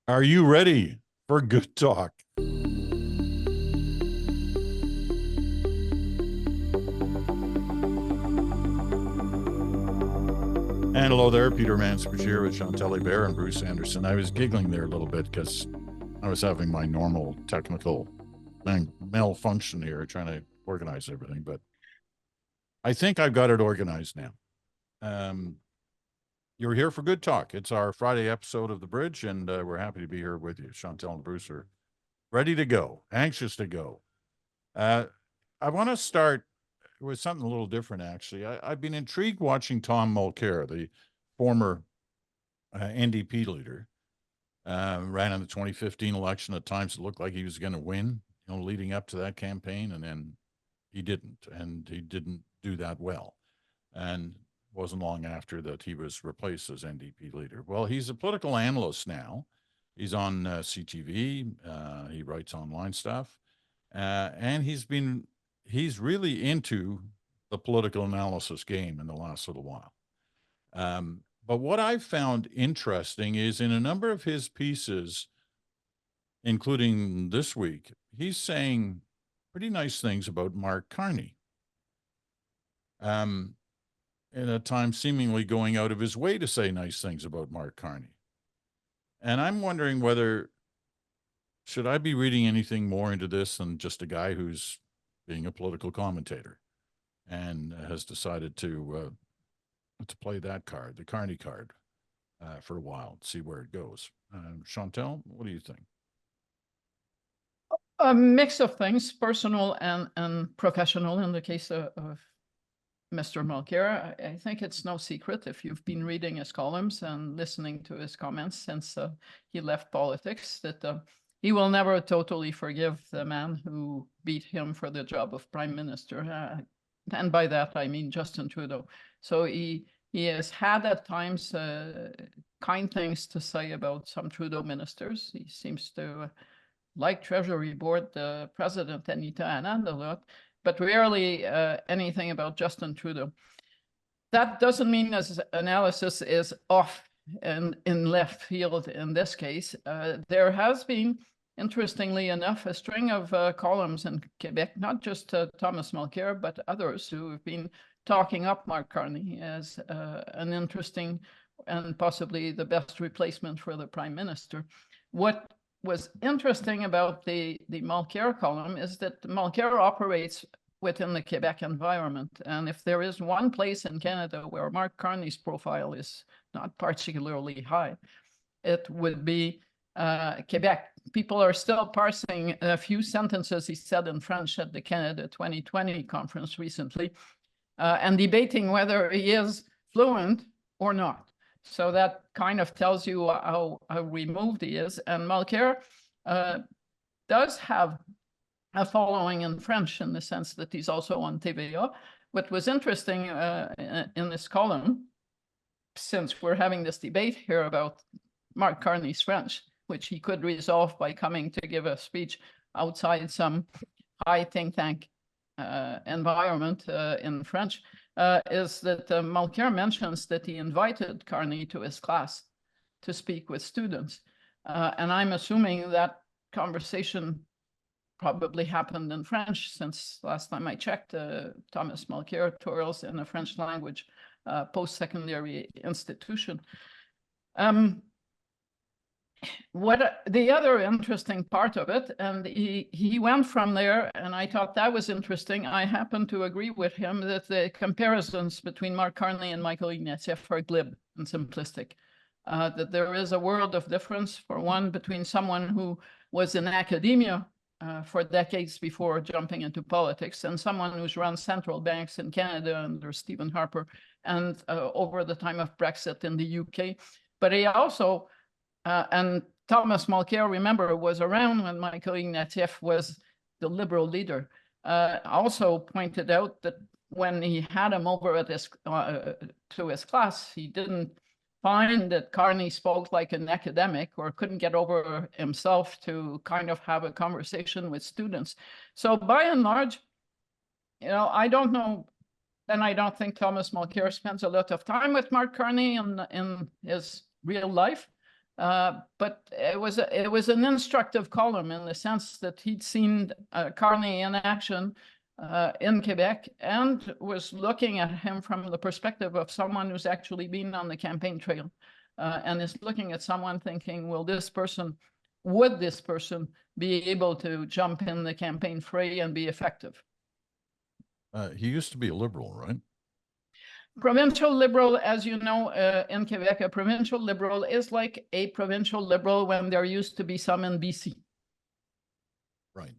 Are you ready for good talk? And hello there, Peter Mansbridge here with Chantal Bear and Bruce Anderson. I was giggling there a little bit because I was having my normal technical malfunction here, trying to organize everything, but I think I've got it organized now. You're here for good talk. It's our Friday episode of The Bridge, and we're happy to be here with you. Chantal and Bruce are ready to go, anxious to go. I want to start with something a little different, actually. I've been intrigued watching Tom Mulcair, the former NDP leader, ran in the 2015 election. At times it looked like he was going to win, leading up to that campaign, and then he didn't, and he didn't do that well. And wasn't long after that he was replaced as NDP leader. Well, he's a political analyst now. He's on CTV. He writes online stuff, and he's really into the political analysis game in the last little while. But what I've found interesting is in a number of his pieces, including this week, he's saying pretty nice things about Mark Carney. And at times seemingly going out of his way to say nice things about Mark Carney. And I'm wondering should I be reading anything more into this than just a guy who's being a political commentator and has decided to play that card, the Carney card, for a while, see where it goes. Chantal, what do you think? A mix of things, personal and professional in the case of Mr. Mulcair. I think it's no secret if you've been reading his columns and listening to his comments since he left politics that he will never totally forgive the man who beat him for the job of prime minister. And by that, I mean Justin Trudeau. So he has had at times kind things to say about some Trudeau ministers. He seems to like Treasury Board President Anita Anand a lot, but rarely anything about Justin Trudeau. That doesn't mean his analysis is off and in left field in this case. There has been, interestingly enough, a string of columns in Quebec, not just Thomas Mulcair, but others who have been talking up Mark Carney as an interesting and possibly the best replacement for the Prime Minister. What was interesting about the Mulcair column is that Mulcair operates within the Quebec environment. And if there is one place in Canada where Mark Carney's profile is not particularly high, it would be Quebec. People are still parsing a few sentences he said in French at the Canada 2020 conference recently and debating whether he is fluent or not. So that kind of tells you how removed he is. And Mulcair does have a following in French in the sense that he's also on TVA. What was interesting in this column, since we're having this debate here about Mark Carney's French, which he could resolve by coming to give a speech outside some high think tank environment in French, is that Mulcair mentions that he invited Carney to his class to speak with students. And I'm assuming that conversation probably happened in French, since last time I checked, Thomas Mulcair tours in a French language post-secondary institution. What the other interesting part of it, and he went from there, and I thought that was interesting. I happen to agree with him that the comparisons between Mark Carney and Michael Ignatieff are glib and simplistic. That there is a world of difference, for one, between someone who was in academia for decades before jumping into politics, and someone who's run central banks in Canada under Stephen Harper, and over the time of Brexit in the UK. But he also, and Thomas Mulcair, remember, was around when Michael Ignatieff was the Liberal leader, also pointed out that when he had him over at his, to his class, he didn't find that Carney spoke like an academic or couldn't get over himself to kind of have a conversation with students. So by and large, I don't know, and I don't think Thomas Mulcair spends a lot of time with Mark Carney in his real life. But it was an instructive column in the sense that he'd seen Carney in action in Quebec and was looking at him from the perspective of someone who's actually been on the campaign trail and is looking at someone thinking, well, would this person be able to jump in the campaign fray and be effective? He used to be a Liberal, right? Provincial Liberal, as you know, in Quebec, a provincial Liberal is like a provincial Liberal when there used to be some in BC. Right.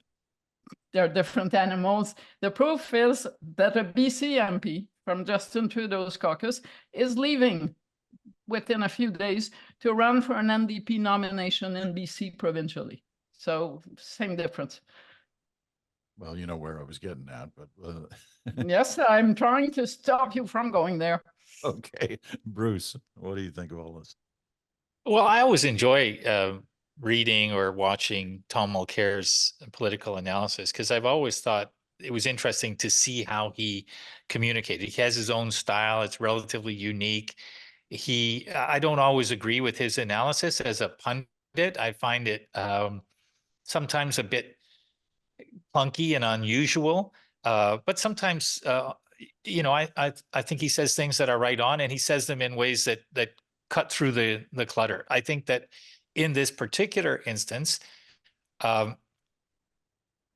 They're different animals. The proof is that a BC MP from Justin Trudeau's caucus is leaving within a few days to run for an NDP nomination in BC provincially. So same difference. Well, you know where I was getting at, but yes, I'm trying to stop you from going there. Okay. Bruce, what do you think of all this? Well, I always enjoy reading or watching Tom Mulcair's political analysis because I've always thought it was interesting to see how he communicated. He has his own style. It's relatively unique. I don't always agree with his analysis as a pundit. I find it sometimes a bit clunky and unusual. But sometimes, I think he says things that are right on, and he says them in ways that cut through the clutter. I think that in this particular instance,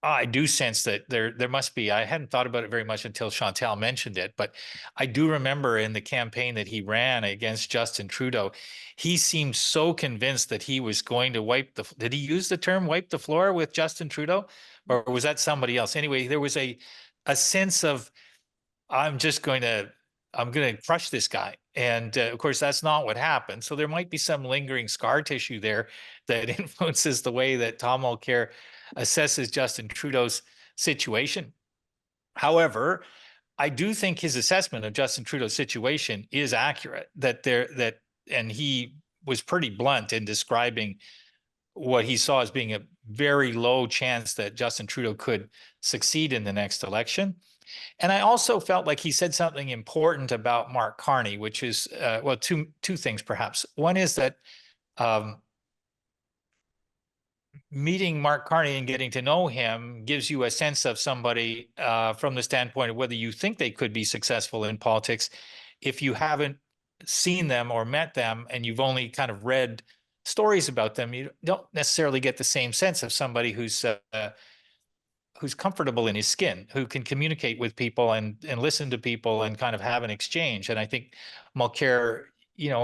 I do sense that there must be, I hadn't thought about it very much until Chantal mentioned it, but I do remember in the campaign that he ran against Justin Trudeau, he seemed so convinced that he was going to did he use the term wipe the floor with Justin Trudeau? Or was that somebody else? Anyway, there was a sense of, I'm going to crush this guy. And of course, that's not what happened. So there might be some lingering scar tissue there that influences the way that Tom Mulcair assesses Justin Trudeau's situation. However, I do think his assessment of Justin Trudeau's situation is accurate, and he was pretty blunt in describing what he saw as being a very low chance that Justin Trudeau could succeed in the next election. And I also felt like he said something important about Mark Carney, which is, two things perhaps. One is that meeting Mark Carney and getting to know him gives you a sense of somebody from the standpoint of whether you think they could be successful in politics. If you haven't seen them or met them and you've only kind of read stories about them, you don't necessarily get the same sense of somebody who's comfortable in his skin, who can communicate with people and listen to people and kind of have an exchange. And I think Mulcair,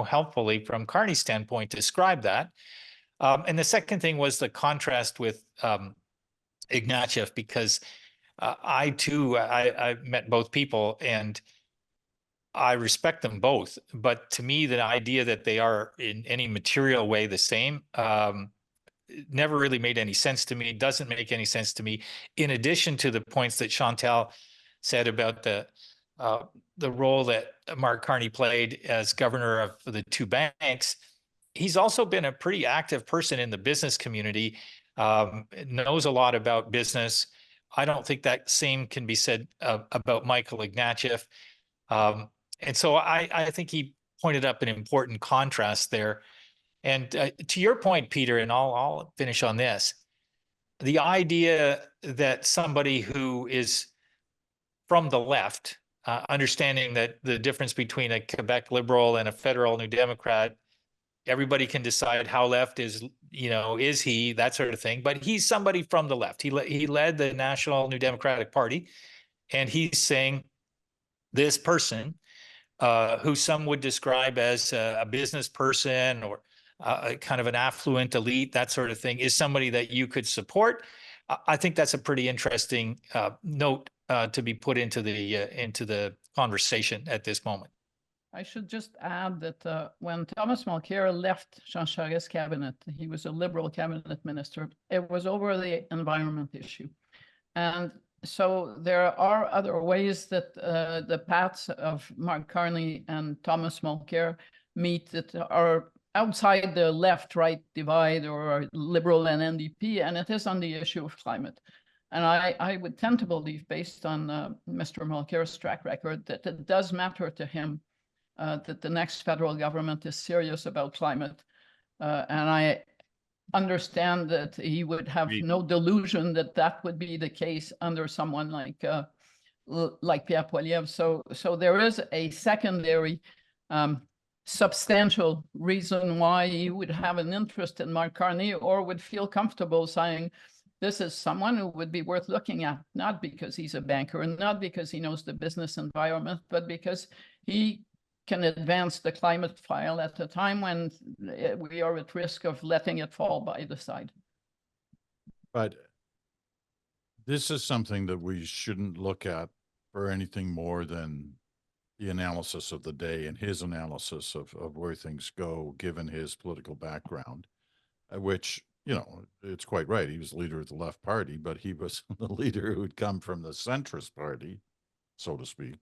helpfully from Carney's standpoint, described that. And the second thing was the contrast with Ignatieff, because I met both people and I respect them both. But to me, the idea that they are in any material way the same never really made any sense to me, doesn't make any sense to me. In addition to the points that Chantal said about the role that Mark Carney played as governor of the two banks, he's also been a pretty active person in the business community, knows a lot about business. I don't think that same can be said about Michael Ignatieff. And so I think he pointed up an important contrast there. And to your point, Peter, and I'll finish on this, the idea that somebody who is from the left, understanding that the difference between a Quebec Liberal and a federal New Democrat, everybody can decide how left is he, that sort of thing. But he's somebody from the left. He led the National New Democratic Party, and he's saying this person, who some would describe as a business person or kind of an affluent elite, that sort of thing, is somebody that you could support. I think that's a pretty interesting note to be put into the conversation at this moment. I should just add that when Thomas Mulcair left Jean Charest's cabinet, he was a Liberal cabinet minister. It was over the environment issue. And so there are other ways that the paths of Mark Carney and Thomas Mulcair meet that are outside the left-right divide or Liberal and NDP, and it is on the issue of climate. And I would tend to believe, based on Mr. Mulcair's track record, that it does matter to him that the next federal government is serious about climate. And understand that he would have Agreed. no delusion that that would be the case under someone like Pierre Poilievre. So there is a secondary substantial reason why he would have an interest in Mark Carney or would feel comfortable saying, this is someone who would be worth looking at, not because he's a banker and not because he knows the business environment, but because he can advance the climate file at a time when we are at risk of letting it fall by the side. But this is something that we shouldn't look at for anything more than the analysis of the day and his analysis of where things go, given his political background, which, you know, it's quite right. He was the leader of the left party, but he was the leader who'd come from the centrist party, so to speak,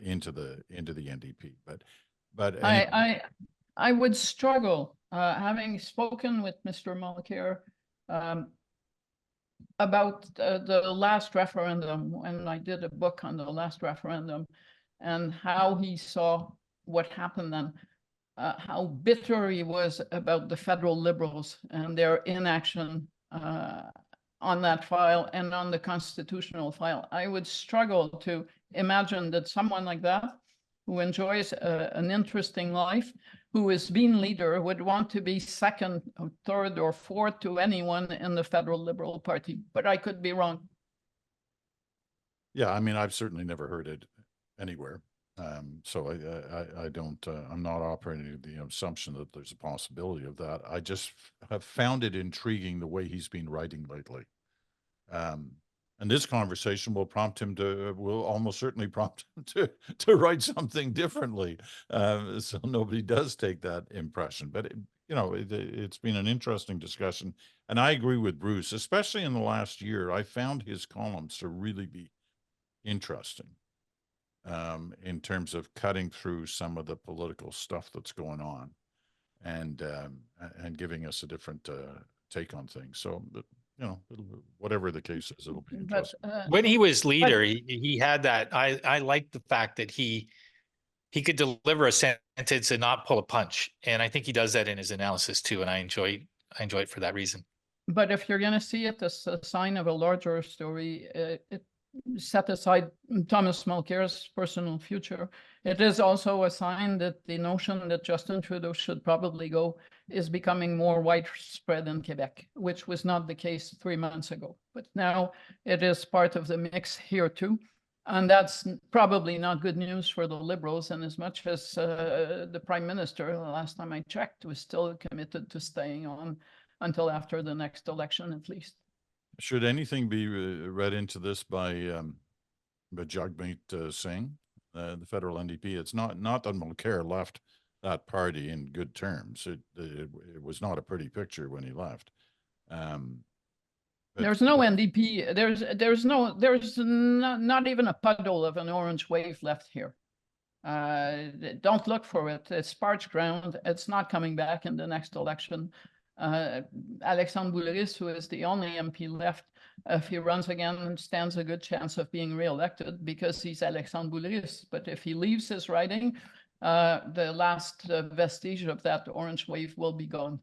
into the NDP. But anyway. I would struggle, having spoken with Mr. Mulcair about the last referendum, when I did a book on the last referendum, and how he saw what happened then, how bitter he was about the federal Liberals and their inaction on that file and on the constitutional file. I would struggle to imagine that someone like that, who enjoys an interesting life, who is being leader, would want to be second or third or fourth to anyone in the federal Liberal Party. But I could be wrong. Yeah, I mean, I've certainly never heard it anywhere. So I don't, I'm not operating the assumption that there's a possibility of that. I just have found it intriguing the way he's been writing lately. And this conversation will prompt him to, will almost certainly prompt him to write something differently. So nobody does take that impression, but you know, it's been an interesting discussion. And I agree with Bruce, especially in the last year. I found his columns to really be interesting in terms of cutting through some of the political stuff that's going on and giving us a different take on things. So, you know, whatever the case is, it'll be interesting. When he was leader, he had that. I liked the fact that he could deliver a sentence and not pull a punch. And I think he does that in his analysis too. And I enjoy it for that reason. But if you're going to see it as a sign of a larger story, it set aside Thomas Mulcair's personal future. It is also a sign that the notion that Justin Trudeau should probably go is becoming more widespread in Quebec, which was not the case 3 months ago. But now it is part of the mix here too. And that's probably not good news for the Liberals. And as much as the Prime Minister, the last time I checked, was still committed to staying on until after the next election, at least. Should anything be read into this by Jagmeet Singh, the federal NDP? It's not that Mulcair left that party in good terms. It was not a pretty picture when he left. There's no NDP. There's not even a puddle of an orange wave left here. Don't look for it. It's parched ground. It's not coming back in the next election. Alexandre Boulris, who is the only MP left, if he runs again, stands a good chance of being re-elected because he's Alexandre Boulris. But if he leaves his riding, the last vestige of that orange wave will be gone.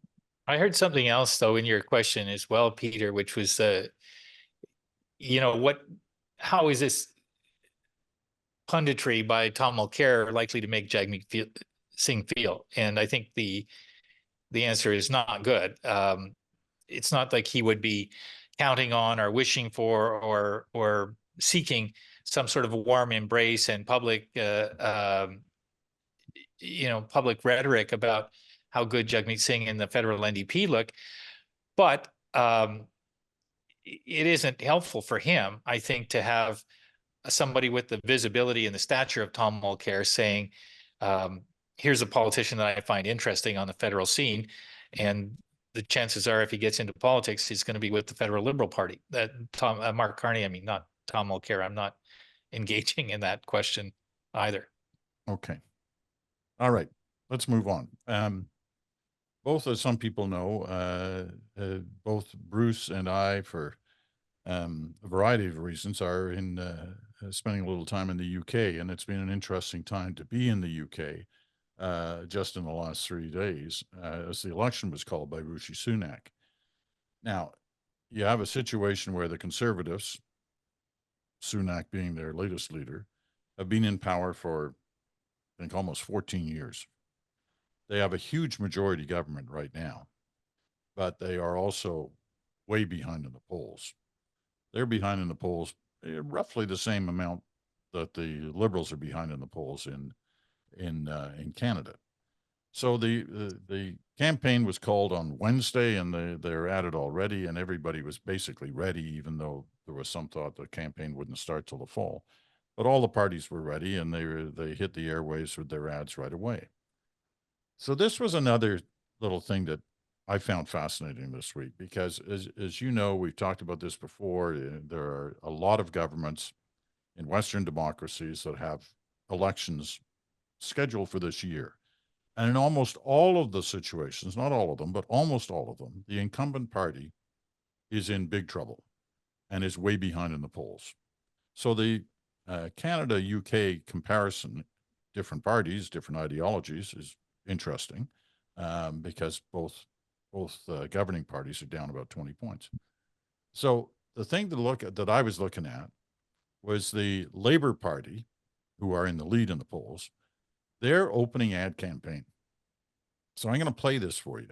I heard something else though in your question as well, Peter, which was you know, how is this punditry by Tom Mulcair likely to make Jagmeet Singh feel? And I think the answer is not good. It's not like he would be counting on or wishing for or seeking some sort of a warm embrace and public, you know, public rhetoric about how good Jagmeet Singh and the federal NDP look. But it isn't helpful for him, I think, to have somebody with the visibility and the stature of Tom Mulcair saying, here's a politician that I find interesting on the federal scene. And the chances are, if he gets into politics, he's going to be with the federal Liberal Party. That Mark Carney, I mean, not Tom Mulcair. I'm not engaging in that question either. Okay. All right. Let's move on. Both, as some people know, both Bruce and I, for a variety of reasons, are in spending a little time in the UK, and it's been an interesting time to be in the UK. just in the last 3 days, as the election was called by Rishi Sunak. Now, you have a situation where the Conservatives, Sunak being their latest leader, have been in power for, I think, almost 14 years. They have a huge majority government right now, but they are also way behind in the polls. They're behind in the polls roughly the same amount that the Liberals are behind in the polls in Canada. So the campaign was called on Wednesday, and they're at it already, and everybody was basically ready, even though there was some thought the campaign wouldn't start till the fall. But all the parties were ready, and they hit the airwaves with their ads right away. So this was another little thing that I found fascinating this week, because as you know, we've talked about this before. There are a lot of governments in Western democracies that have elections scheduled for this year. And in almost all of the situations, not all of them, but almost all of them, the incumbent party is in big trouble and is way behind in the polls. So the Canada-UK comparison, different parties, different ideologies, is interesting, because both governing parties are down about 20 points. So the thing to look at that I was looking at was the Labour Party, who are in the lead in the polls, their opening ad campaign. So I'm going to play this for you.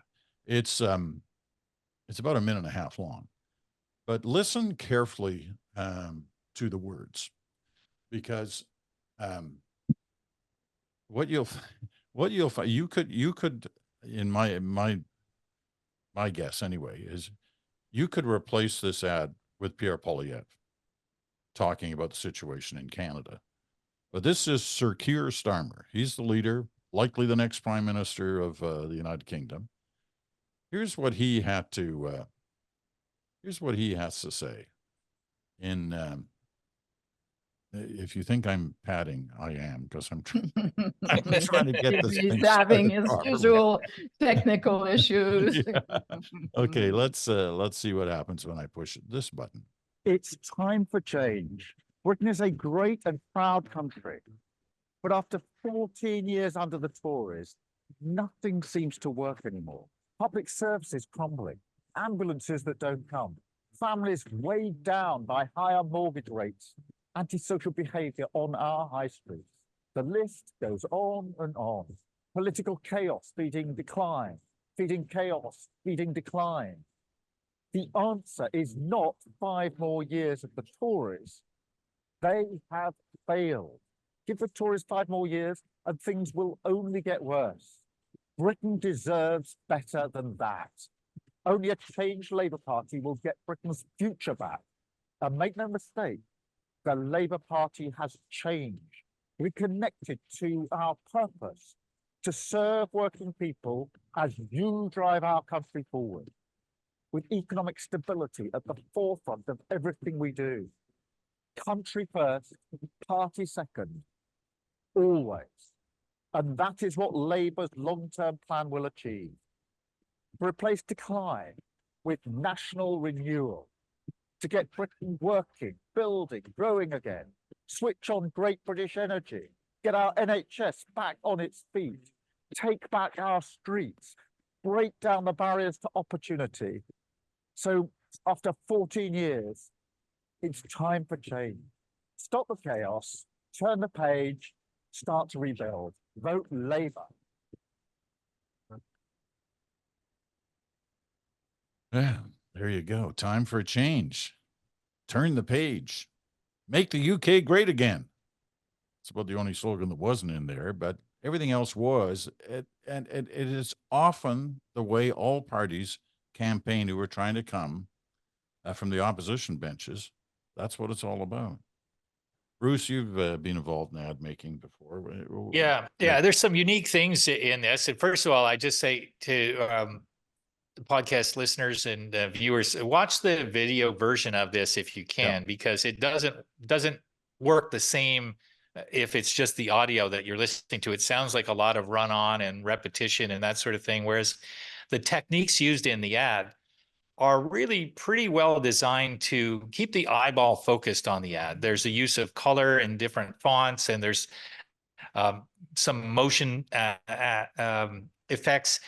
It's about a minute and a half long, but listen carefully to the words, because what you'll find, you could in my guess anyway, is you could replace this ad with Pierre Poilievre talking about the situation in Canada. But this is Sir Keir Starmer. He's the leader, likely the next prime minister of the United Kingdom. Here's what he has to say. If you think I'm padding, I am, because I'm trying to get this He's thing having started his properly. usual technical issues. Yeah. Okay, let's see what happens when I push this button. It's time for change. Britain is a great and proud country, but after 14 years under the Tories, nothing seems to work anymore. Public services crumbling, ambulances that don't come, families weighed down by higher mortgage rates, antisocial behaviour on our high streets. The list goes on and on. Political chaos feeding decline, feeding chaos, feeding decline. The answer is not 5 more years of the Tories. They have failed. Give the Tories 5 more years and things will only get worse. Britain deserves better than that. Only a changed Labour Party will get Britain's future back. And make no mistake, the Labour Party has changed, reconnected to our purpose, to serve working people as you drive our country forward, with economic stability at the forefront of everything we do. Country first, party second, always. And that is what Labour's long-term plan will achieve. Replace decline with national renewal, to get Britain working, building, growing again, switch on great British energy, get our NHS back on its feet, take back our streets, break down the barriers to opportunity. So after 14 years, it's time for change. Stop the chaos, turn the page, start to rebuild. Vote Labour. Yeah, there you go. Time for a change. Turn the page. Make the UK great again. It's about the only slogan that wasn't in there, but everything else was. And it is often the way all parties campaign who are trying to come from the opposition benches. That's what it's all about. Bruce, you've been involved in ad making before. Yeah. There's some unique things in this. And first of all, I just say to the podcast listeners and viewers, watch the video version of this if you can, because it doesn't work the same if it's just the audio that you're listening to. It sounds like a lot of run on and repetition and that sort of thing, whereas the techniques used in the ad are really pretty well designed to keep the eyeball focused on the ad. There's a use of color in different fonts, and there's some motion effects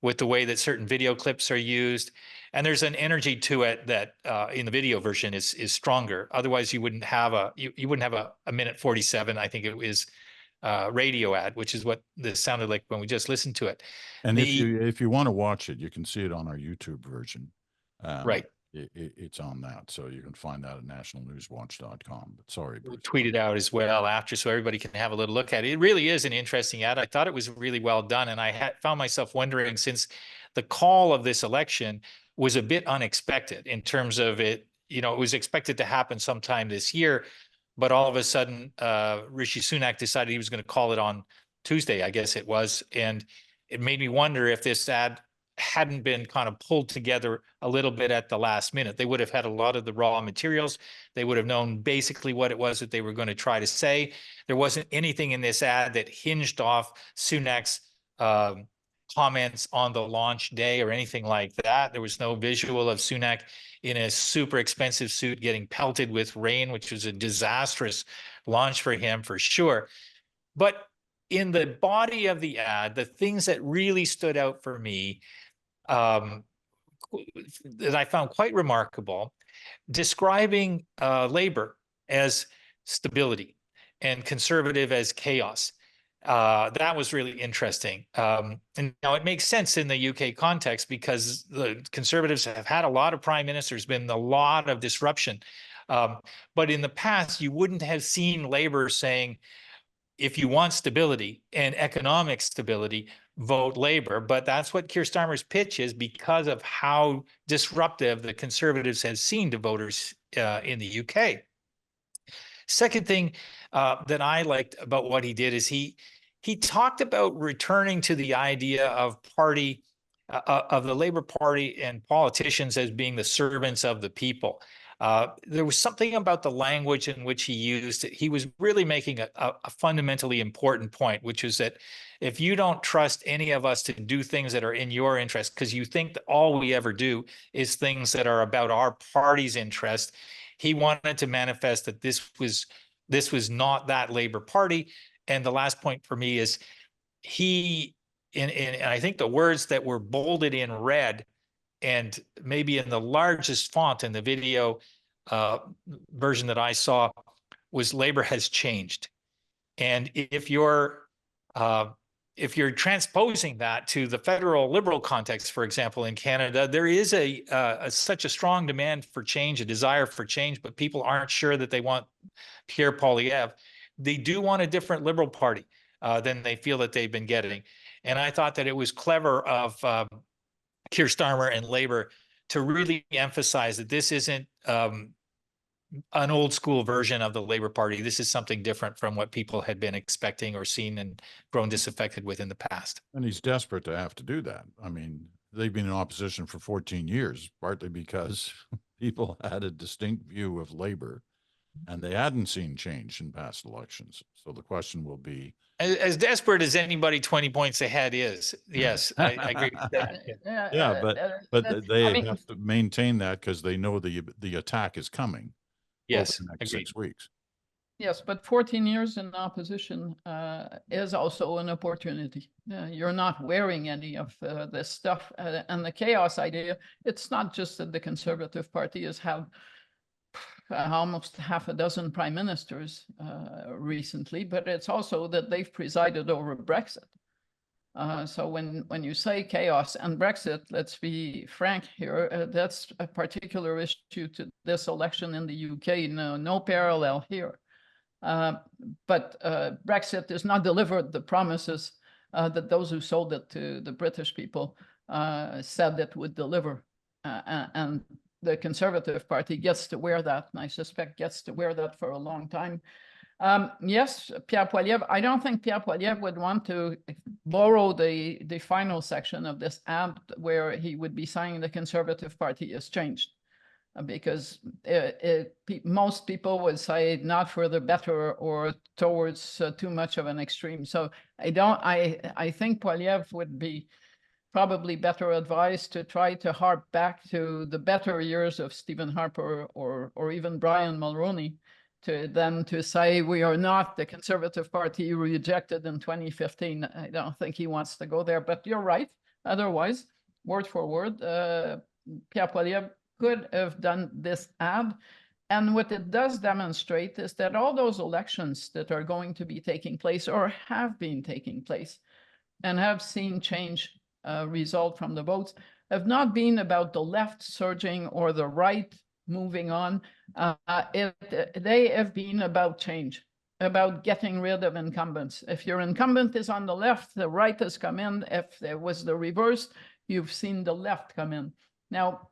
with the way that certain video clips are used. And there's an energy to it that in the video version is stronger. Otherwise, you wouldn't have you wouldn't have a minute 47. I think it is radio ad, which is what this sounded like when we just listened to it. And if you want to watch it, you can see it on our YouTube version. Right. It's on that, so you can find that at nationalnewswatch.com. But sorry, Bruce. We'll tweet it out as well after, so everybody can have a little look at it. It really is an interesting ad. I thought it was really well done, and I found myself wondering, since the call of this election was a bit unexpected in terms of it, you know, it was expected to happen sometime this year, but all of a sudden, Rishi Sunak decided he was going to call it on Tuesday, I guess it was, and it made me wonder if this ad hadn't been kind of pulled together a little bit at the last minute. They would have had a lot of the raw materials. They would have known basically what it was that they were going to try to say. There wasn't anything in this ad that hinged off Sunak's comments on the launch day or anything like that. There was no visual of Sunak in a super expensive suit getting pelted with rain, which was a disastrous launch for him for sure. But in the body of the ad, the things that really stood out for me that I found quite remarkable, describing Labour as stability and Conservative as chaos. That was really interesting. And now it makes sense in the UK context because the Conservatives have had a lot of prime ministers, been a lot of disruption. But in the past, you wouldn't have seen Labour saying, if you want stability and economic stability, vote Labour. But that's what Keir Starmer's pitch is because of how disruptive the Conservatives have seen to voters in the UK. Second thing that I liked about what he did is he talked about returning to the idea of of the Labour Party and politicians as being the servants of the people. There was something about the language in which he used it. He was really making a fundamentally important point, which is that if you don't trust any of us to do things that are in your interest, because you think that all we ever do is things that are about our party's interest, he wanted to manifest that this was not that Labour Party. And the last point for me is and I think the words that were bolded in red and maybe in the largest font in the video version that I saw was Labour has changed. And if you're transposing that to the federal Liberal context, for example, in Canada, there is such a strong demand for change, a desire for change, but people aren't sure that they want Pierre Poilievre. They do want a different Liberal Party than they feel that they've been getting. And I thought that it was clever of Keir Starmer and Labour to really emphasize that this isn't an old school version of the Labour Party. This is something different from what people had been expecting or seen and grown disaffected with in the past. And he's desperate to have to do that. I mean, they've been in opposition for 14 years, partly because people had a distinct view of Labour and they hadn't seen change in past elections. So the question will be, as desperate as anybody 20 points ahead is, yes, I agree with that. yeah, but they have to maintain that because they know the attack is coming. Yes, over the next 6 weeks. Yes, but 14 years in opposition is also an opportunity. You're not wearing any of this stuff. And the chaos idea, it's not just that the Conservative Party has had almost half a dozen prime ministers recently, but it's also that they've presided over Brexit. So when you say chaos and Brexit, let's be frank here, that's a particular issue to this election in the UK. No parallel here. But Brexit has not delivered the promises that those who sold it to the British people said it would deliver. And the Conservative Party gets to wear that, and I suspect gets to wear that for a long time. Yes, Pierre Poilievre, I don't think Pierre Poilievre would want to borrow the final section of this ad where he would be saying the Conservative Party has changed. Because most people would say not for the better or towards too much of an extreme. So I think Poilievre would be probably better advised to try to harp back to the better years of Stephen Harper or even Brian Mulroney to say we are not the Conservative Party rejected in 2015. I don't think he wants to go there, but you're right. Otherwise, word for word, Pierre Poilievre could have done this ad. And what it does demonstrate is that all those elections that are going to be taking place or have been taking place and have seen change result from the votes have not been about the left surging or the right moving on. They have been about change, about getting rid of incumbents. If your incumbent is on the left, the right has come in. If there was the reverse, you've seen the left come in. Now,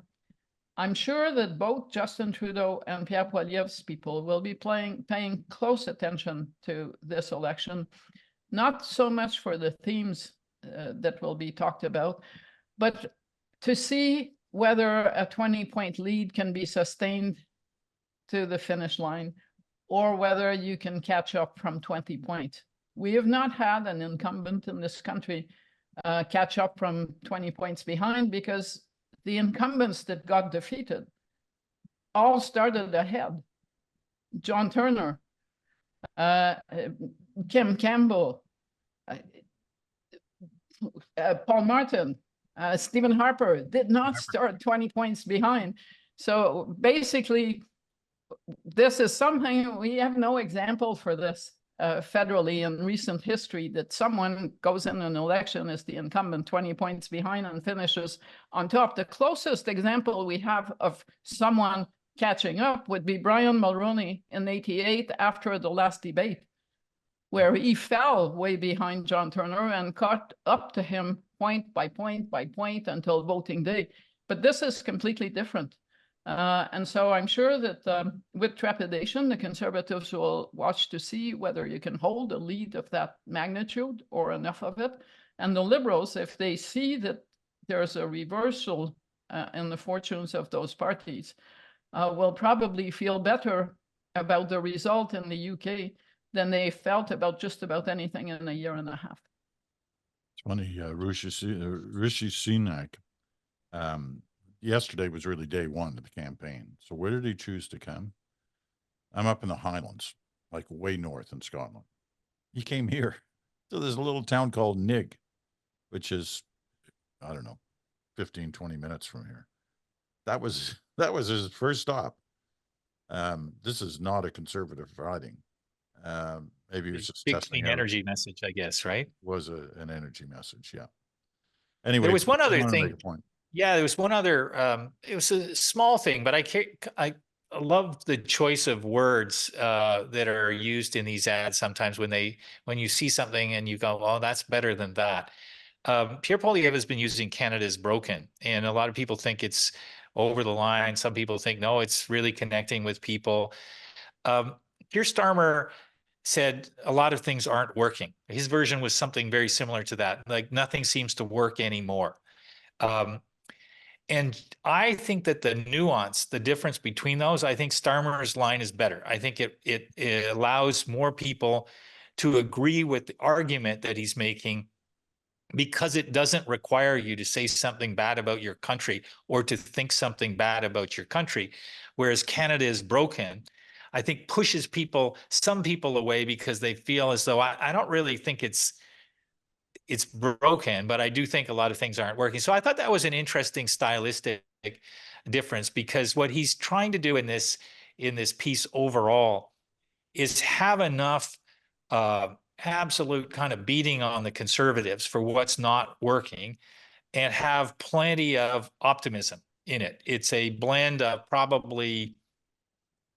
I'm sure that both Justin Trudeau and Pierre Poilievre's people will be paying close attention to this election, not so much for the themes that will be talked about, but to see whether a 20-point lead can be sustained to the finish line or whether you can catch up from 20 points. We have not had an incumbent in this country catch up from 20 points behind because the incumbents that got defeated all started ahead. John Turner, Kim Campbell, Paul Martin, Stephen Harper did not start 20 points behind. So basically, this is something we have no example for this federally in recent history, that someone goes in an election as the incumbent 20 points behind and finishes on top. The closest example we have of someone catching up would be Brian Mulroney in '88 after the last debate, where he fell way behind John Turner and caught up to him point by point by point until voting day. But this is completely different. And so I'm sure that with trepidation, the Conservatives will watch to see whether you can hold a lead of that magnitude or enough of it. And the Liberals, if they see that there's a reversal in the fortunes of those parties, will probably feel better about the result in the UK than they felt about just about anything in a year and a half. It's funny, Rishi Sunak, yesterday was really day one of the campaign. So where did he choose to come? I'm up in the Highlands, like way north in Scotland. He came here to this little town called Nig, which is, I don't know, 15, 20 minutes from here. That was his first stop. This is not a Conservative riding. Maybe it was just big clean energy message, I guess, right? Was an energy message, yeah. Anyway, there was one other thing. Point. Yeah, there was one other. It was a small thing, but I love the choice of words that are used in these ads. Sometimes when you see something and you go, "Oh, that's better than that." Pierre Poilievre has been using "Canada's broken," and a lot of people think it's over the line. Some people think no, it's really connecting with people. Keir Starmer said a lot of things aren't working. His version was something very similar to that, like nothing seems to work anymore. And I think that the nuance, the difference between those, I think Starmer's line is better. I think it allows more people to agree with the argument that he's making, because it doesn't require you to say something bad about your country or to think something bad about your country. Whereas Canada is broken, I think pushes some people away because they feel as though I don't really think it's broken, but I do think a lot of things aren't working. So I thought that was an interesting stylistic difference, because what he's trying to do in this piece overall is have enough absolute kind of beating on the Conservatives for what's not working and have plenty of optimism in it. It's a blend of probably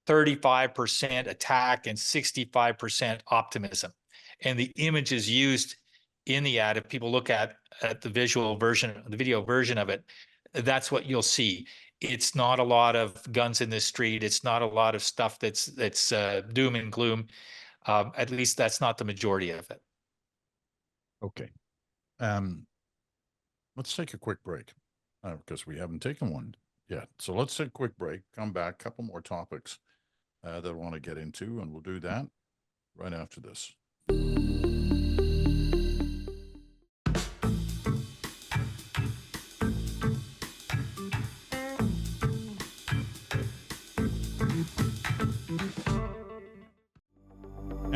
35% attack and 65% optimism. And the images used in the ad, if people look at the video version of it, that's what you'll see. It's not a lot of guns in the street. It's not a lot of stuff that's doom and gloom. At least that's not the majority of it. Okay. Let's take a quick break because we haven't taken one yet. So let's take a quick break, come back, a couple more topics that I want to get into, and we'll do that right after this.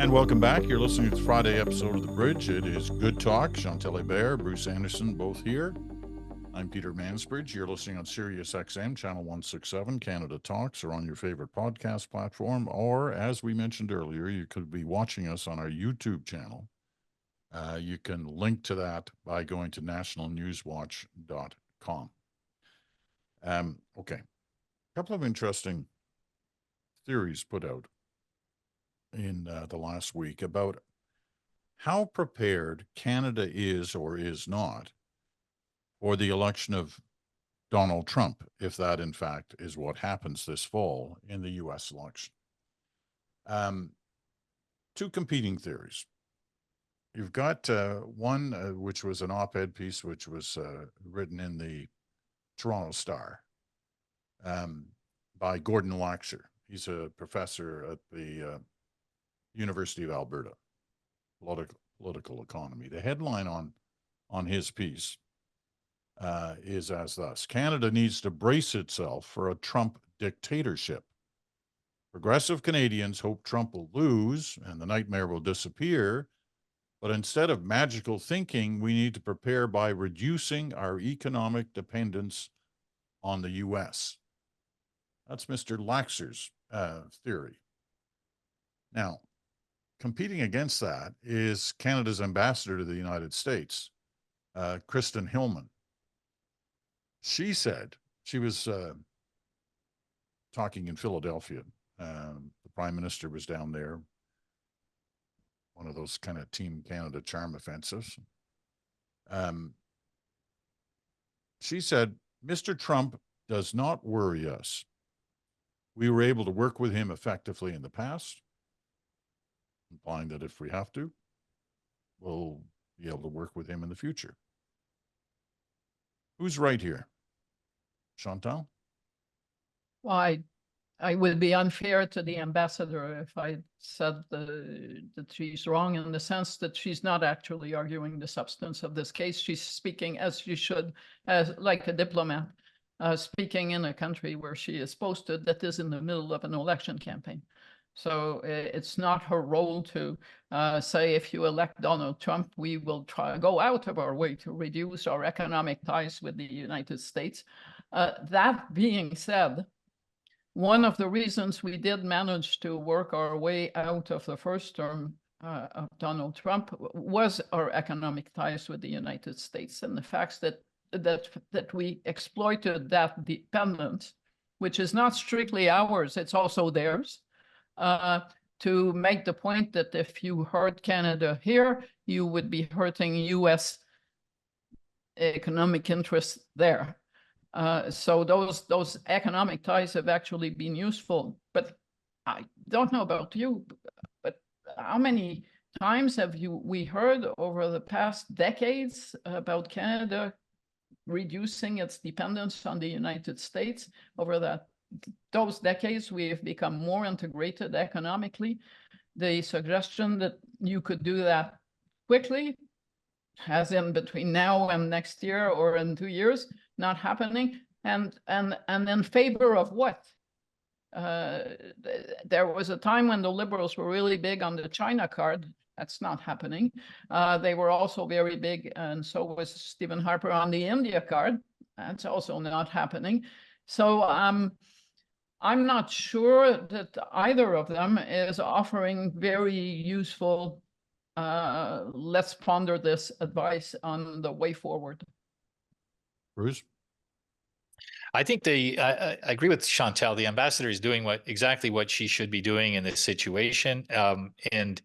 And welcome back. You're listening to the Friday episode of The Bridge. It is Good Talk. Chantal Hébert, Bruce Anderson, both here. I'm Peter Mansbridge. You're listening on Sirius XM, channel 167, Canada Talks, or on your favorite podcast platform. Or, as we mentioned earlier, you could be watching us on our YouTube channel. You can link to that by going to nationalnewswatch.com. Okay. A couple of interesting theories put out in the last week about how prepared Canada is or is not for the election of Donald Trump, if that in fact is what happens this fall in the U.S. election. Two competing theories. You've got one, which was an op-ed piece, which was written in the Toronto Star by Gordon Laxer. He's a professor at the University of Alberta, political economy. The headline on his piece is as thus: Canada needs to brace itself for a Trump dictatorship. Progressive Canadians hope Trump will lose and the nightmare will disappear, but instead of magical thinking, we need to prepare by reducing our economic dependence on the U.S. That's Mr. Laxer's theory. Now, competing against that is Canada's ambassador to the United States, Kristen Hillman. She said, she was talking in Philadelphia. The Prime Minister was down there, one of those kind of Team Canada charm offensives. She said, Mr. Trump does not worry us. We were able to work with him effectively in the past, implying that if we have to, we'll be able to work with him in the future. Who's right here? Chantal? Well, I would be unfair to the ambassador if I said that she's wrong, in the sense that she's not actually arguing the substance of this case. She's speaking as she should, as like a diplomat, speaking in a country where she is posted that is in the middle of an election campaign. So it's not her role to say, if you elect Donald Trump, we will go out of our way to reduce our economic ties with the United States. That being said, one of the reasons we did manage to work our way out of the first term of Donald Trump was our economic ties with the United States, and the fact that we exploited that dependence, which is not strictly ours, it's also theirs, to make the point that if you hurt Canada here, you would be hurting U.S. economic interests there. So those economic ties have actually been useful. But I don't know about you, but how many times have we heard over the past decades about Canada reducing its dependence on the United States? Over those decades, we have become more integrated economically. The suggestion that you could do that quickly, as in between now and next year or in 2 years, not happening. And in favor of what? There was a time when the Liberals were really big on the China card. That's not happening. They were also very big, and so was Stephen Harper, on the India card. That's also not happening. So I'm not sure that either of them is offering very useful, let's ponder this advice on the way forward. Bruce? I think I agree with Chantal. The ambassador is doing exactly what she should be doing in this situation. And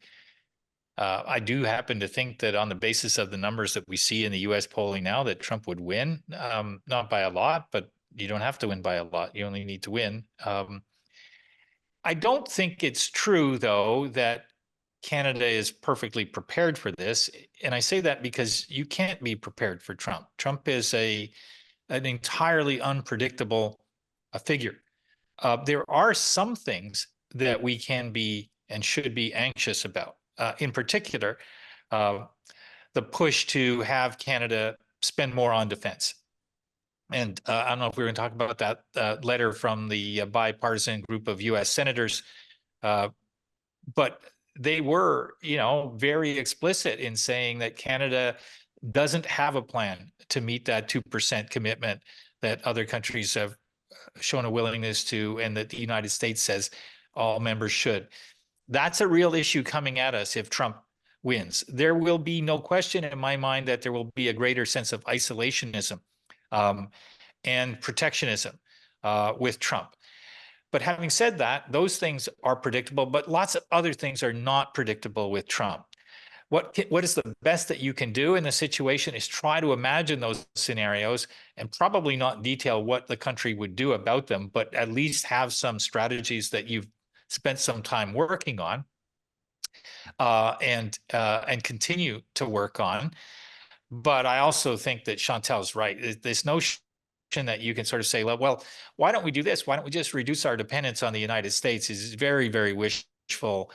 I do happen to think that on the basis of the numbers that we see in the U.S. polling now, that Trump would win, not by a lot, but you don't have to win by a lot. You only need to win. I don't think it's true, though, that Canada is perfectly prepared for this. And I say that because you can't be prepared for Trump. Trump is an entirely unpredictable figure. There are some things that we can be and should be anxious about. In particular, the push to have Canada spend more on defense. And I don't know if we're going to talk about that letter from the bipartisan group of U.S. senators, but they were, very explicit in saying that Canada doesn't have a plan to meet that 2% commitment that other countries have shown a willingness to, and that the United States says all members should. That's a real issue coming at us if Trump wins. There will be no question in my mind that there will be a greater sense of isolationism and protectionism with Trump. But having said that, those things are predictable, but lots of other things are not predictable with Trump. What is the best that you can do in the situation is try to imagine those scenarios and probably not detail what the country would do about them, but at least have some strategies that you've spent some time working on and continue to work on. But I also think that Chantal's right. This notion that you can sort of say, well, why don't we do this? Why don't we just reduce our dependence on the United States is very, very wishful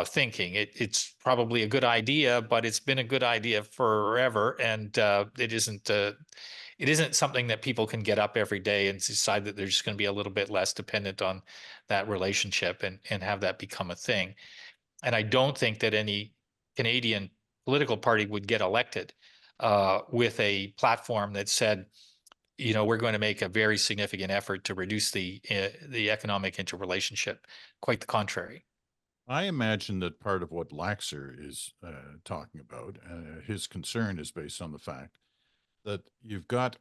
thinking. It's probably a good idea, but it's been a good idea forever, and it isn't something that people can get up every day and decide that they're just going to be a little bit less dependent on that relationship and have that become a thing. And I don't think that any Canadian political party would get elected with a platform that said, we're going to make a very significant effort to reduce the economic interrelationship. Quite the contrary. I imagine that part of what Laxer is talking about, his concern is based on the fact that you've got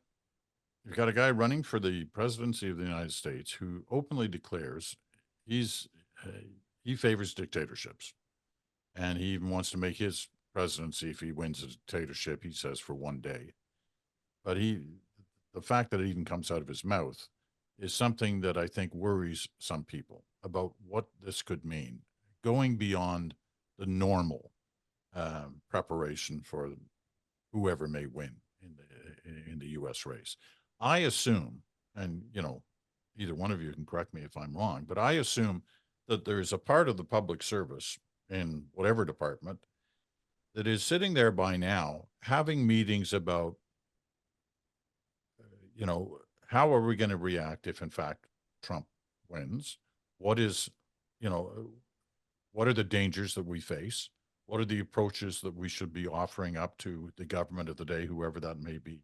a guy running for the presidency of the United States who openly declares he favors dictatorships, and he even wants to make his presidency, if he wins a dictatorship, he says, for one day. But the fact that it even comes out of his mouth is something that I think worries some people about what this could mean, going beyond the normal preparation for whoever may win in the U.S. race. I assume, and either one of you can correct me if I'm wrong, but I assume that there's a part of the public service in whatever department that is sitting there by now having meetings about, how are we going to react if in fact Trump wins? What is, what are the dangers that we face? What are the approaches that we should be offering up to the government of the day, whoever that may be,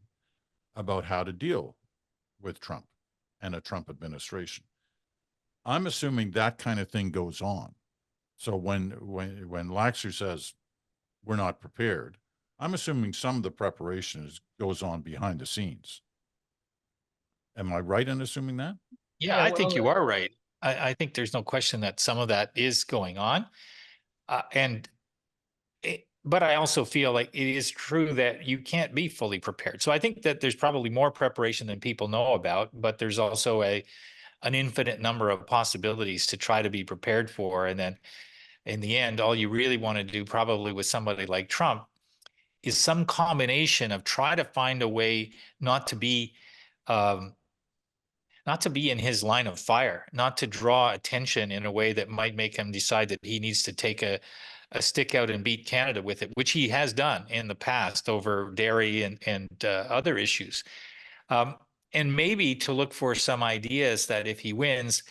about how to deal with Trump and a Trump administration? I'm assuming that kind of thing goes on. So when Laxer says we're not prepared, I'm assuming some of the preparation goes on behind the scenes. Am I right in assuming that? Yeah, I think you are right. I think there's no question that some of that is going on. But I also feel like it is true that you can't be fully prepared. So I think that there's probably more preparation than people know about, but there's also an infinite number of possibilities to try to be prepared for. And then in the end, all you really want to do probably with somebody like Trump is some combination of try to find a way not to be in his line of fire, not to draw attention in a way that might make him decide that he needs to take a stick out and beat Canada with it, which he has done in the past over dairy and other issues. And maybe to look for some ideas that if he wins,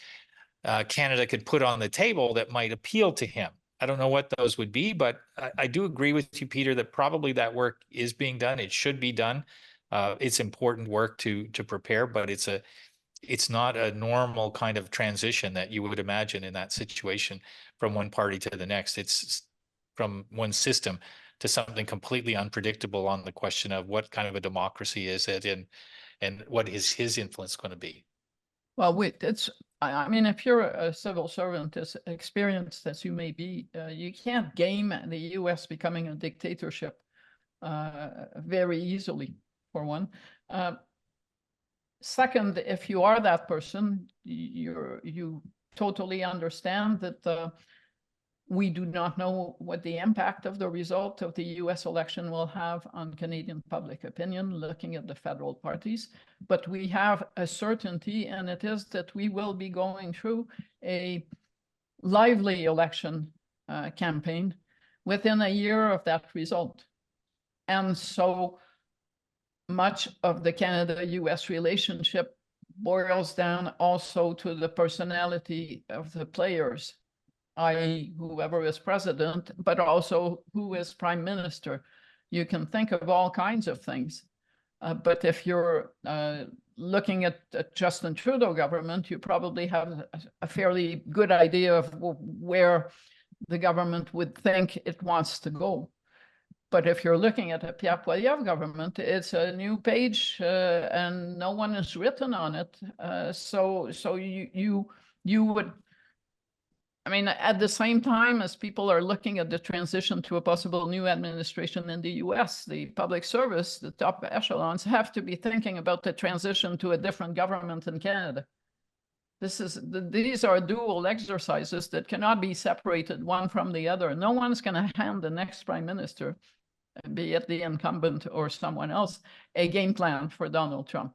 Canada could put on the table that might appeal to him. I don't know what those would be, but I do agree with you, Peter, that probably that work is being done. It should be done. It's important work to prepare, but it's not a normal kind of transition that you would imagine in that situation from one party to the next. It's from one system to something completely unpredictable on the question of what kind of a democracy is it and what is his influence going to be. Well, I mean, if you're a civil servant as experienced as you may be, you can't game the U.S. becoming a dictatorship very easily, for one. Second, if you are that person, you totally understand that we do not know what the impact of the result of the US election will have on Canadian public opinion, looking at the federal parties. But we have a certainty, and it is that we will be going through a lively election campaign within a year of that result. And so much of the Canada-US relationship boils down also to the personality of the players i.e. whoever is president, but also who is prime minister. You can think of all kinds of things. But if you're looking at the Justin Trudeau government, you probably have a fairly good idea of where the government would think it wants to go. But if you're looking at a Pierre Poilievre government, it's a new page and no one is written on it. So you would, I mean, at the same time as people are looking at the transition to a possible new administration in the US, the public service, the top echelons have to be thinking about the transition to a different government in Canada. These are dual exercises that cannot be separated one from the other. No one's going to hand the next prime minister, be it the incumbent or someone else, a game plan for Donald Trump.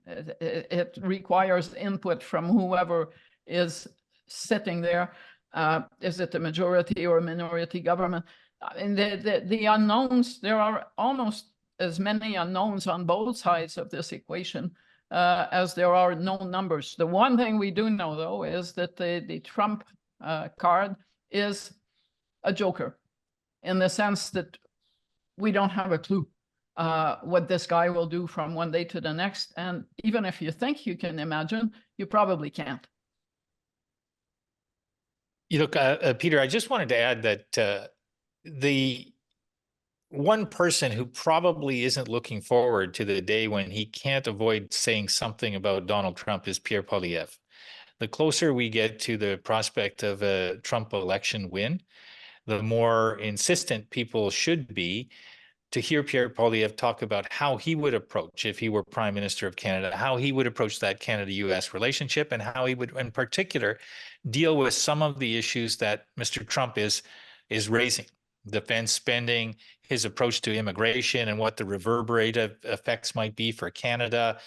It requires input from whoever is sitting there. Is it a majority or a minority government? And the unknowns, there are almost as many unknowns on both sides of this equation as there are known numbers. The one thing we do know, though, is that the Trump card is a joker, in the sense that we don't have a clue what this guy will do from one day to the next. And even if you think you can imagine, you probably can't. You look, Peter, I just wanted to add that the one person who probably isn't looking forward to the day when he can't avoid saying something about Donald Trump is Pierre Poilievre. The closer we get to the prospect of a Trump election win, the more insistent people should be to hear Pierre Poilievre talk about how he would approach, if he were Prime Minister of Canada, how he would approach that Canada-US relationship, and how he would, in particular, deal with some of the issues that Mr. Trump is raising. Defense spending, his approach to immigration, and what the reverberative effects might be for Canada,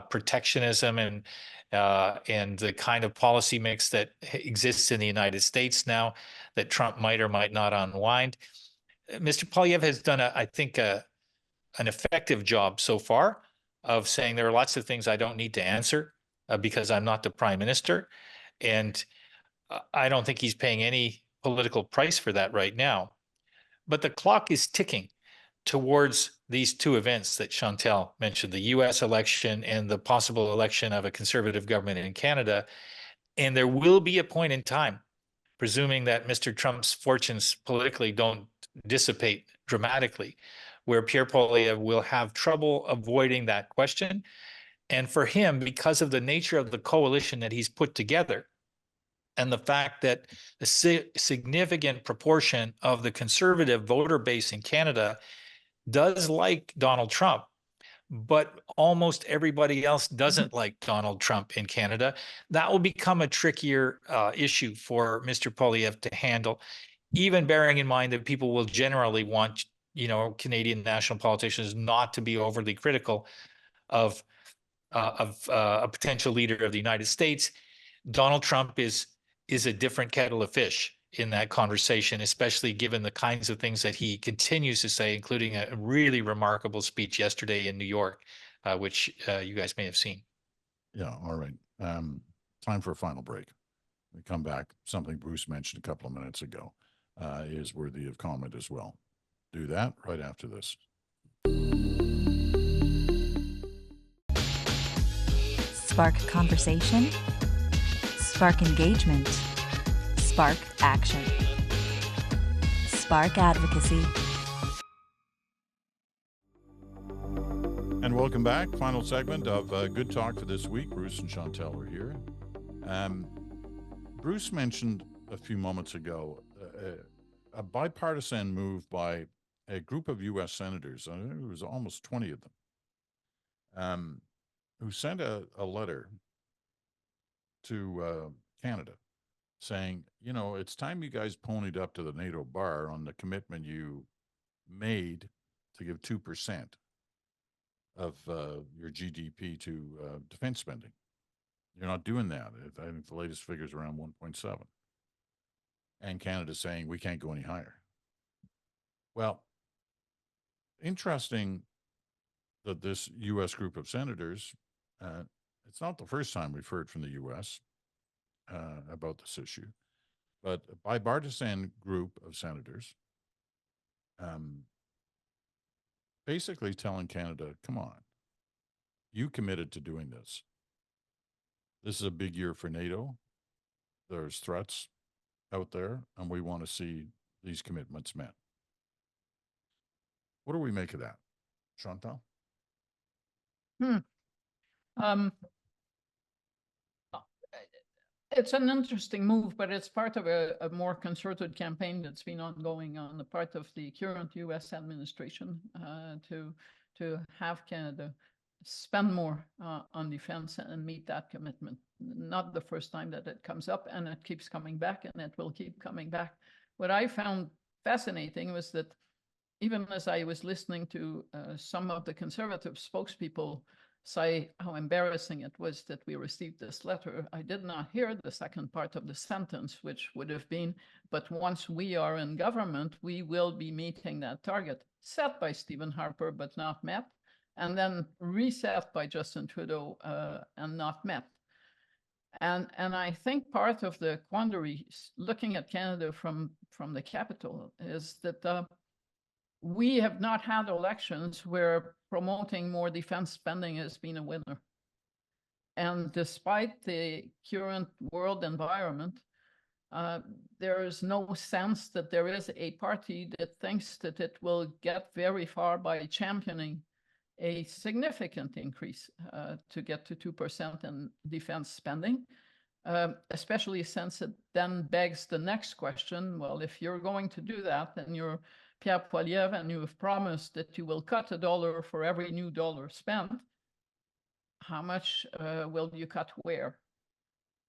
protectionism, and the kind of policy mix that exists in the United States now that Trump might or might not unwind. Mr. Poilievre has done, I think, an effective job so far of saying there are lots of things I don't need to answer because I'm not the prime minister. And I don't think he's paying any political price for that right now. But the clock is ticking towards these two events that Chantal mentioned, the US election and the possible election of a conservative government in Canada. And there will be a point in time, presuming that Mr. Trump's fortunes politically don't dissipate dramatically, where Pierre Poilievre will have trouble avoiding that question. And for him, because of the nature of the coalition that he's put together, and the fact that a significant proportion of the conservative voter base in Canada does like Donald Trump, but almost everybody else doesn't like Donald Trump in Canada, that will become a trickier issue for Mr. Poilievre to handle, even bearing in mind that people will generally want, Canadian national politicians not to be overly critical of a potential leader of the United States. Donald Trump is a different kettle of fish in that conversation, especially given the kinds of things that he continues to say, including a really remarkable speech yesterday in New York, which you guys may have seen. Yeah, all right. Time for a final break. We come back. Something Bruce mentioned a couple of minutes ago is worthy of comment as well. Do that right after this. Spark conversation. Spark engagement. Spark action. Spark advocacy. And welcome back. Final segment of Good Talk for this week. Bruce and Chantal are here. Bruce mentioned a few moments ago a bipartisan move by a group of U.S. senators, I think it was almost 20 of them, who sent a letter to Canada saying, it's time you guys ponied up to the NATO bar on the commitment you made to give 2% of your GDP to defense spending. You're not doing that. I think the latest figure is around 1.7. And Canada's saying we can't go any higher. Well, interesting that this U.S. group of senators, it's not the first time we've heard from the U.S. About this issue. but a bipartisan group of senators basically telling Canada, come on, you committed to doing this. This is a big year for NATO. There's threats out there, and we want to see these commitments met. What do we make of that, Chantal? It's an interesting move, but it's part of a more concerted campaign that's been ongoing on the part of the current U.S. administration to have Canada spend more on defense and meet that commitment. Not the first time that it comes up, and it keeps coming back, and it will keep coming back. What I found fascinating was that even as I was listening to some of the Conservative spokespeople say how embarrassing it was that we received this letter, I did not hear the second part of the sentence, which would have been, but once we are in government, we will be meeting that target set by Stephen Harper, but not met, and then reset by Justin Trudeau and not met. And I think part of the quandary looking at Canada from the capital is that we have not had elections where promoting more defense spending has been a winner. And despite the current world environment, there is no sense that there is a party that thinks that it will get very far by championing a significant increase to get to 2% in defense spending, especially since it then begs the next question. Well, if you're going to do that, then you're Pierre Poilievre, and you have promised that you will cut $1 for every new dollar spent. How much will you cut where?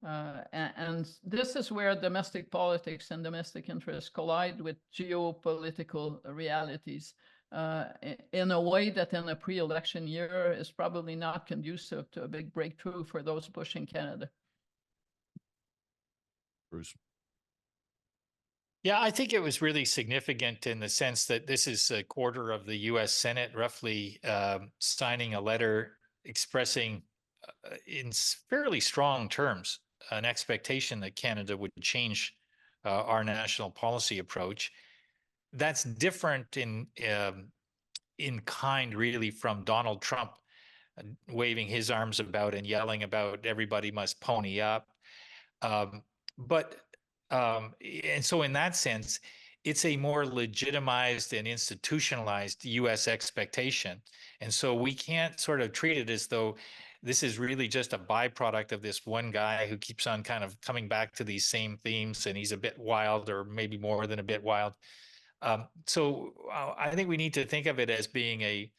And this is where domestic politics and domestic interests collide with geopolitical realities in a way that in a pre-election year is probably not conducive to a big breakthrough for those pushing Canada. Bruce? Yeah, I think it was really significant in the sense that this is a quarter of the U.S. Senate roughly signing a letter expressing in fairly strong terms an expectation that Canada would change our national policy approach. That's different in kind, really, from Donald Trump waving his arms about and yelling about everybody must pony up. And so in that sense, it's a more legitimized and institutionalized U.S. expectation. And so we can't sort of treat it as though this is really just a byproduct of this one guy who keeps on kind of coming back to these same themes, and he's a bit wild, or maybe more than a bit wild. So I think we need to think of it as being a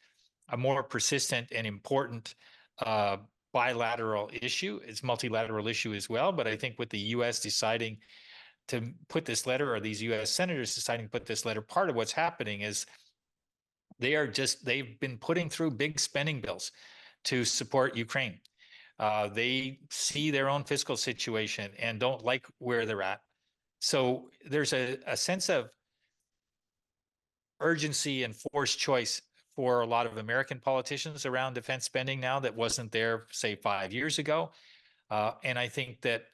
more persistent and important bilateral issue. It's a multilateral issue as well, but I think with the U.S. deciding to put this letter, or these U.S. senators deciding to put this letter, part of what's happening is they've been putting through big spending bills to support Ukraine. They see their own fiscal situation and don't like where they're at. So there's a sense of urgency and forced choice for a lot of American politicians around defense spending now that wasn't there, say, 5 years ago. And I think that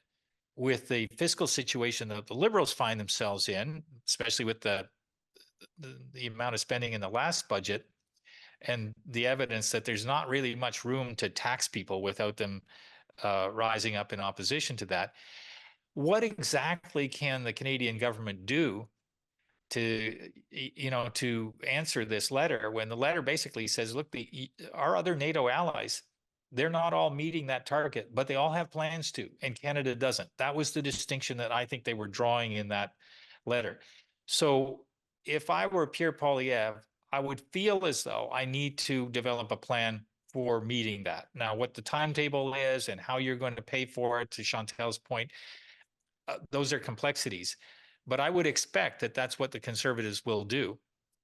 with the fiscal situation that the Liberals find themselves in, especially with the amount of spending in the last budget, and the evidence that there's not really much room to tax people without them rising up in opposition to that, what exactly can the Canadian government do to answer this letter, when the letter basically says, look, our other NATO allies, they're not all meeting that target, but they all have plans to, and Canada doesn't. That was the distinction that I think they were drawing in that letter. So if I were Pierre Poilievre, I would feel as though I need to develop a plan for meeting that. Now, what the timetable is and how you're going to pay for it, to Chantal's point, those are complexities. But I would expect that that's what the Conservatives will do.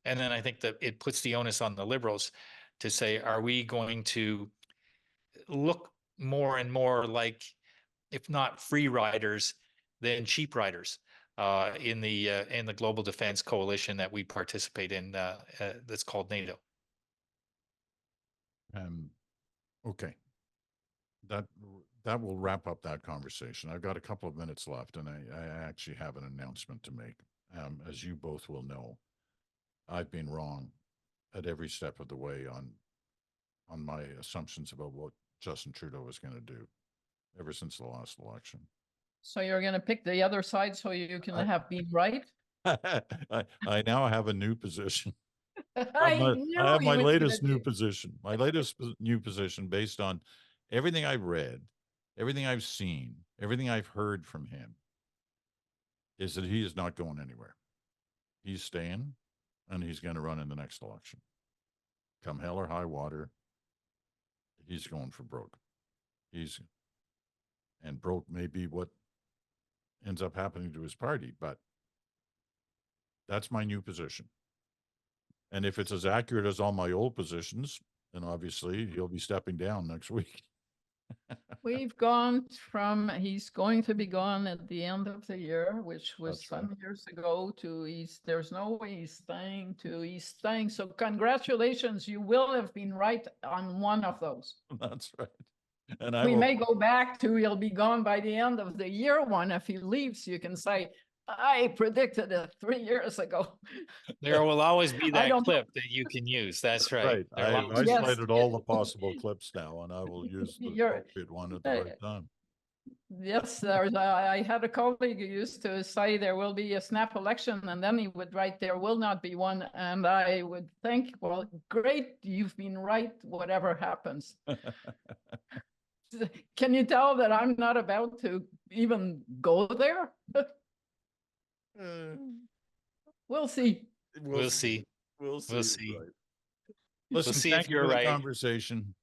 And then I think that it puts the onus on the Liberals to say, are we going to look more and more like, if not free riders, then cheap riders in the global defense coalition that we participate in, that's called NATO. Okay, that that will wrap up that conversation. I've got a couple of minutes left, and I actually have an announcement to make. As you both will know, I've been wrong at every step of the way on my assumptions about what Justin Trudeau was going to do ever since the last election. So you're going to pick the other side so you can have been right? I now have a new position. I I have knew my he was latest gonna new do- position. My latest new position based on everything I've read, everything I've seen, everything I've heard from him is that he is not going anywhere. He's staying and he's going to run in the next election. Come hell or high water, he's going for broke. And broke may be what ends up happening to his party, but that's my new position. And if it's as accurate as all my old positions, then obviously he'll be stepping down next week. We've gone from he's going to be gone at the end of the year, which was That's right. some years ago, to there's no way he's staying, to he's staying. So congratulations, you will have been right on one of those. That's right. And I We will, may go back to he'll be gone by the end of the year one. If he leaves, you can say, I predicted it 3 years ago. There will always be I that don't know. clip that you can use. That's right. right. There will I've always be- Yes. isolated all the possible clips now, and I will use the You're- appropriate one at the right time. Yes, I had a colleague who used to say there will be a snap election, and then he would write there will not be one. And I would think, well, great, you've been right, whatever happens. Can you tell that I'm not about to even go there? We'll see. We'll see. We'll see. We'll see. Right. Listen, see thank if you you're for the right. conversation.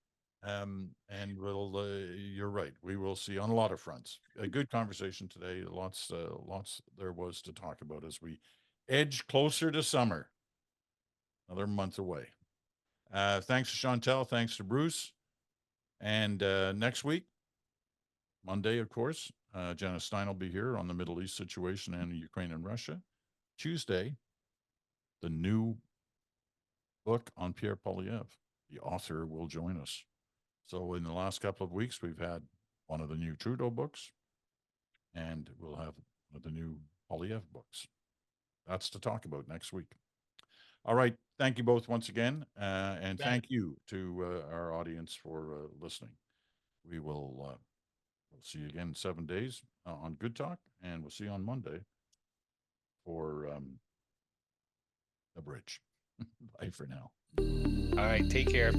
And you're right. We will see on a lot of fronts. A good conversation today. Lots there was to talk about as we edge closer to summer. Another month away. Thanks to Chantal. Thanks to Bruce. And next week, Monday, of course, Janice Stein will be here on the Middle East situation and Ukraine and Russia. Tuesday, the new book on Pierre Poilievre. The author will join us. So in the last couple of weeks, we've had one of the new Trudeau books, and we'll have one of the new Poilievre books. That's to talk about next week. All right. Thank you both once again. And thank you to our audience for listening. We will we'll see you again in 7 days on Good Talk, and we'll see you on Monday for The Bridge. Bye for now. All right. Take care.